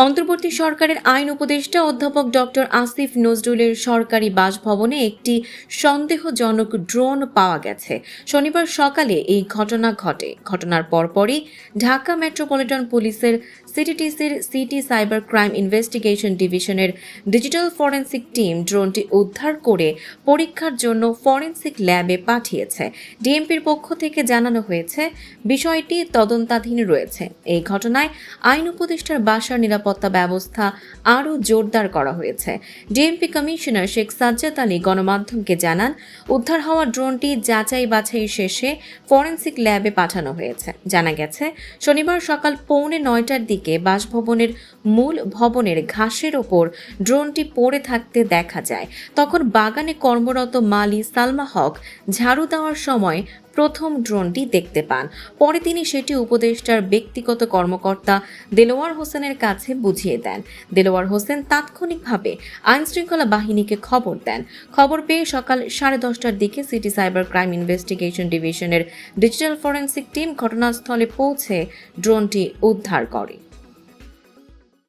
অন্তর্বর্তী সরকারের আইন উপদেষ্টা অধ্যাপক ডক্টর আসিফ নজরুলের সরকারি বাসভবনে একটি সন্দেহজনক ড্রোন পাওয়া গেছে। শনিবার সকালে এই ঘটনা ঘটে। ঘটনার পরপরই ঢাকা মেট্রোপলিটন পুলিশের সিটিটিসির সিটি সাইবার ক্রাইম ইনভেস্টিগেশন ডিভিশনের ডিজিটাল ফরেনসিক টিম ড্রোনটি উদ্ধার করে পরীক্ষার জন্য ফরেনসিক ল্যাবে পাঠিয়েছে। ডিএমপির পক্ষ থেকে জানানো হয়েছে বিষয়টি তদন্তাধীন রয়েছে। এই ঘটনায় আইন উপদেষ্টার বাসার নিরাপত্তা ব্যবস্থা আরও জোরদার করা হয়েছে। ডিএমপি কমিশনার শেখ সাজ্জাদ আলী গণমাধ্যমকে জানান, উদ্ধার হওয়া ড্রোনটি যাচাই বাছাই শেষে ফরেনসিক ল্যাবে পাঠানো হয়েছে। জানা গেছে, শনিবার সকাল 8:45টার দিকে বাসভবনের মূল ভবনের ঘাসের ওপর ড্রোনটি পড়ে থাকতে দেখা যায়। তখন বাগানে কর্মরত মালি সালমা হক ঝাড়ু দেওয়ার সময় প্রথম ড্রোনটি দেখতে পান। পরে তিনি সেটি উপদেষ্টার ব্যক্তিগত কর্মকর্তা দেলোয়ার হোসেনের কাছে বুঝিয়ে দেন। দেলোয়ার হোসেন তাৎক্ষণিকভাবে আইনশৃঙ্খলা বাহিনীকে খবর দেন। খবর পেয়ে সকাল 10:30টার দিকে সিটি সাইবার ক্রাইম ইনভেস্টিগেশন ডিভিশনের ডিজিটাল ফরেনসিক টিম ঘটনাস্থলে পৌঁছে ড্রোনটি উদ্ধার করে।